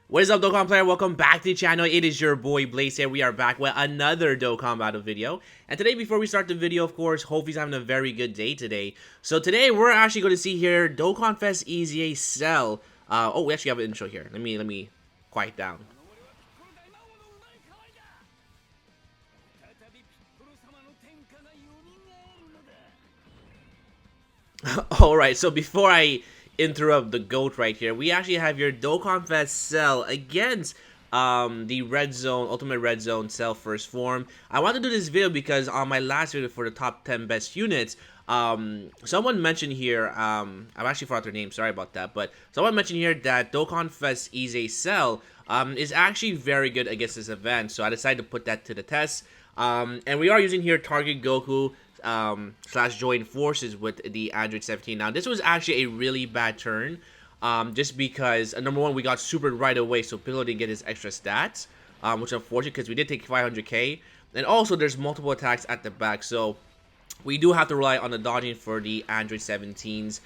What is up, Dokkan player? Welcome back to the channel. It is your boy Blaze here. We are back with another Dokkan battle video. And today, before we start the video, of course, hope he's having a very good day today. So today, we're actually going to see here Dokkan Fest EZA Cell. Oh, we actually have an intro here. Let me quiet down. Alright, so before I interrupt the GOAT right here, we actually have your Dokkan Fest Cell against the Red Zone, Ultimate Red Zone Cell First Form. I want to do this video because on my last video for the top 10 best units, someone mentioned here, I've actually forgot their name, sorry about that, but someone mentioned here that Dokkan Fest EZA Cell is actually very good against this event, so I decided to put that to the test. And we are using here Target Goku slash join forces with the Android 17. Now, this was actually a really bad turn, just because, number one, we got supered right away, so Piccolo didn't get his extra stats, which is unfortunate because we did take 500k, and also there's multiple attacks at the back, so we do have to rely on the dodging for the Android 17s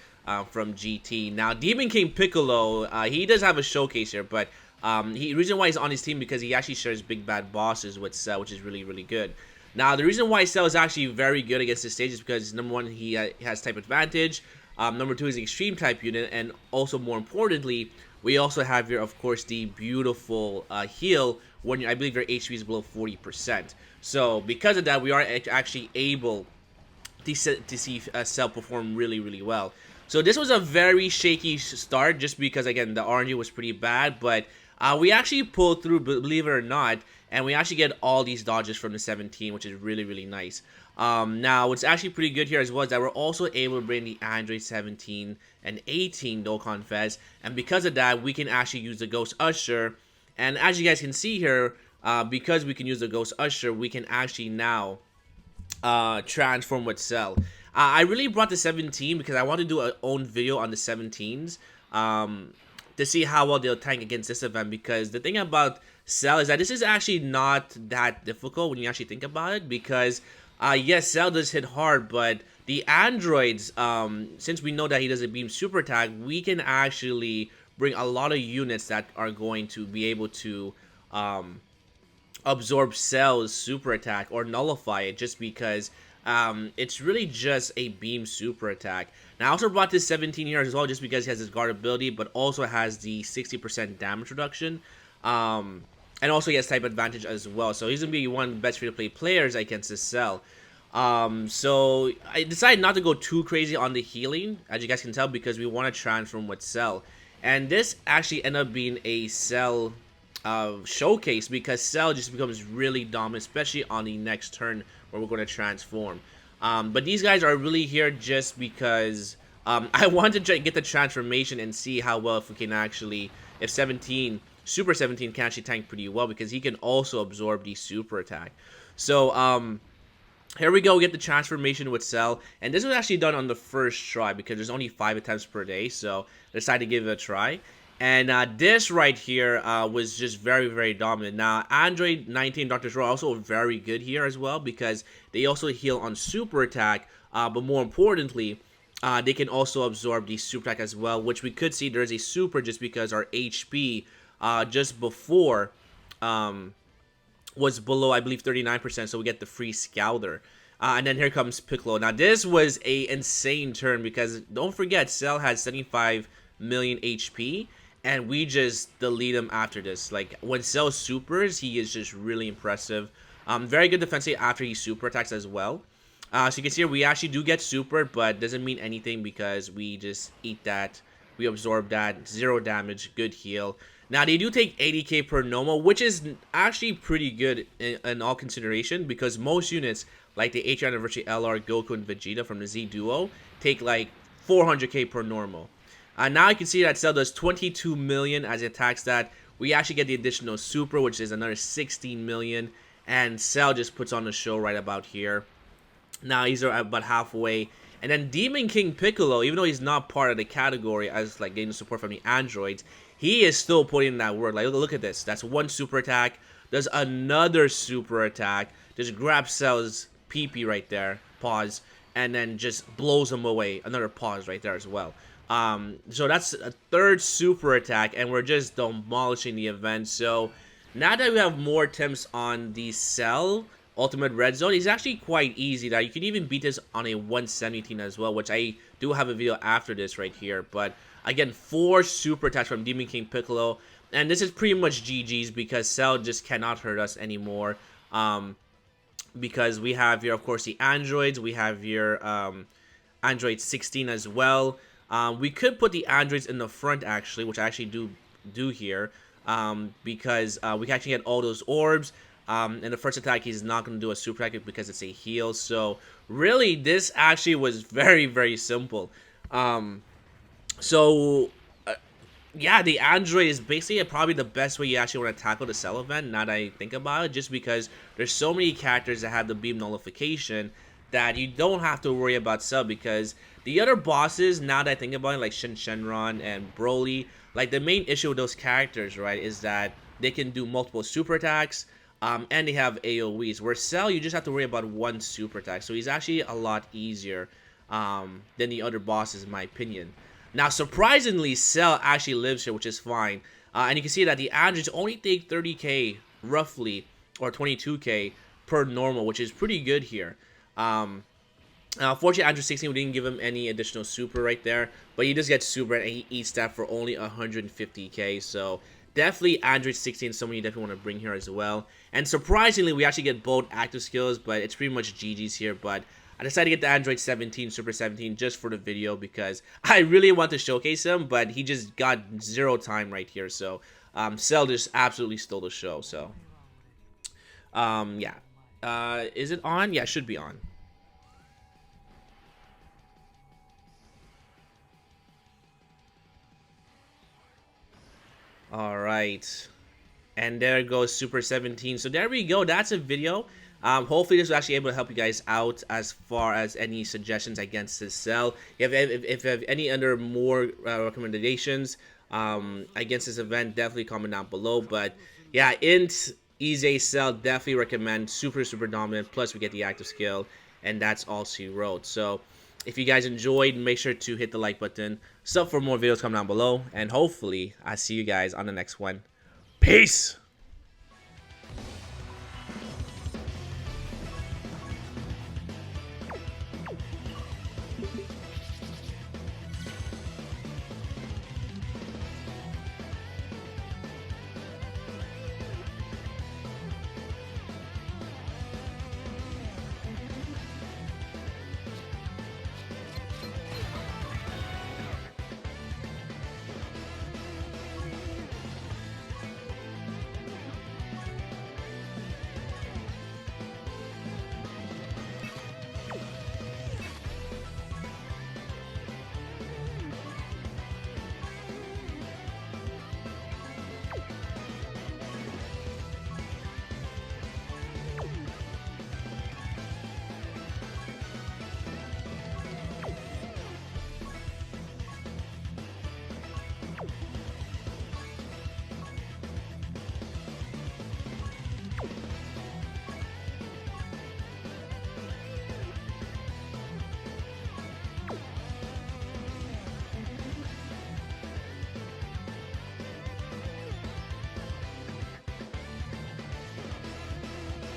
from GT. Now, Demon King Piccolo, he does have a showcase here, but the reason why he's on his team because he actually shares big bad bosses with Cell, which is really, really good. Now, the reason why Cell is actually very good against this stage is because, number one, he has type advantage. Number two is the extreme type unit. And also, more importantly, we also have here, of course, the beautiful heal when I believe your HP is below 40%. So, because of that, we are actually able to see Cell perform really, really well. So, this was a very shaky start just because, again, the RNG was pretty bad. But we actually pulled through, believe it or not. And we actually get all these dodges from the 17, which is really, really nice. Now, what's actually pretty good here as well is that we're also able to bring the Android 17 and 18 Dokkan Fest. And because of that, we can actually use the Ghost Usher. And as you guys can see here, because we can use the Ghost Usher, we can actually now transform with Cell. I really brought the 17 because I want to do an own video on the 17s. To see how well they'll tank against this event, because the thing about Cell is that this is actually not that difficult when you actually think about it, because yes, Cell does hit hard, but the androids, since we know that he does a beam super attack, we can actually bring a lot of units that are going to be able to absorb Cell's super attack or nullify it, just because it's really just a beam super attack. Now, I also brought this 17 here as well, just because he has his guard ability, but also has the 60% damage reduction. And also he has type advantage as well. So he's going to be one of the best free-to-play players against this Cell. So I decided not to go too crazy on the healing, as you guys can tell, because we want to transform with Cell. And this actually ended up being a Cell showcase, because Cell just becomes really dominant, especially on the next turn where we're going to transform. But these guys are really here just because I wanted to get the transformation and see how well if we can actually, if Super 17 can actually tank pretty well, because he can also absorb the super attack. So here we go, we get the transformation with Cell, and this was actually done on the first try because there's only 5 attempts per day, so I decided to give it a try. And this right here was just very, very dominant. Now, Android 19 Dr. Zoro are also very good here as well, because they also heal on super attack, but more importantly, they can also absorb the super attack as well, which we could see there's a super just because our HP just before was below, I believe, 39%, so we get the free Scouter. And then here comes Piccolo. Now, this was a insane turn because, don't forget, Cell has 75 million HP, and we just delete him after this. Like, when Cell supers, he is just really impressive. Very good defensive after he super attacks as well. So you can see here, we actually do get super, but doesn't mean anything because we just eat that. We absorb that. 0 damage. Good heal. Now, they do take 80k per normal, which is actually pretty good in all consideration, because most units, like the 8th Anniversary LR, Goku, and Vegeta from the Z Duo, take like 400k per normal. Now you can see that Cell does 22 million as it attacks that. We actually get the additional super, which is another 16 million, and Cell just puts on the show right about here. Now he's about halfway. And then Demon King Piccolo, even though he's not part of the category as like getting support from the androids, he is still putting in that work. Like, look at this. That's one super attack. There's another super attack. Just grabs Cell's PP right there. Pause. And then just blows him away. Another pause right there as well. So that's a third super attack, and we're just demolishing the event. So now that we have more attempts on the Cell Ultimate Red Zone, it's actually quite easy. That you can even beat this on a 117 as well, which I do have a video after this right here. But again, 4 super attacks from Demon King Piccolo, and this is pretty much GG's because Cell just cannot hurt us anymore. Because we have here, of course, the androids. We have here Android 16 as well. We could put the androids in the front, actually, which I actually do here, because we can actually get all those orbs. And the first attack, he's not going to do a super attack because it's a heal. So really, this actually was very, very simple. Yeah, the android is basically probably the best way you actually want to tackle the Cell event, now that I think about it, just because there's so many characters that have the beam nullification that you don't have to worry about Cell, because the other bosses, now that I think about it, like Shenron and Broly, like the main issue with those characters, right, is that they can do multiple super attacks, and they have AoEs, where Cell, you just have to worry about one super attack, so he's actually a lot easier than the other bosses, in my opinion. Now, surprisingly, Cell actually lives here, which is fine. And you can see that the androids only take 30k, roughly, or 22k per normal, which is pretty good here. Unfortunately, Android 16, we didn't give him any additional super right there, but he does get super, and he eats that for only 150k, so definitely Android 16 is someone you definitely want to bring here as well. And surprisingly, we actually get both active skills, but it's pretty much GG's here, but I decided to get the Android 17, Super 17, just for the video because I really want to showcase him, but he just got 0 time right here. So, Cell just absolutely stole the show. So, yeah. Is it on? Yeah, it should be on. All right. And there goes Super 17. So there we go. That's a video. Hopefully this was actually able to help you guys out as far as any suggestions against this Cell. If you have any other more recommendations against this event, definitely comment down below. But yeah, Int, Easy Cell, definitely recommend. Super, super dominant. Plus we get the active skill. And that's all she wrote. So if you guys enjoyed, make sure to hit the like button. Sub for more videos coming down below. And hopefully I'll see you guys on the next one. Peace!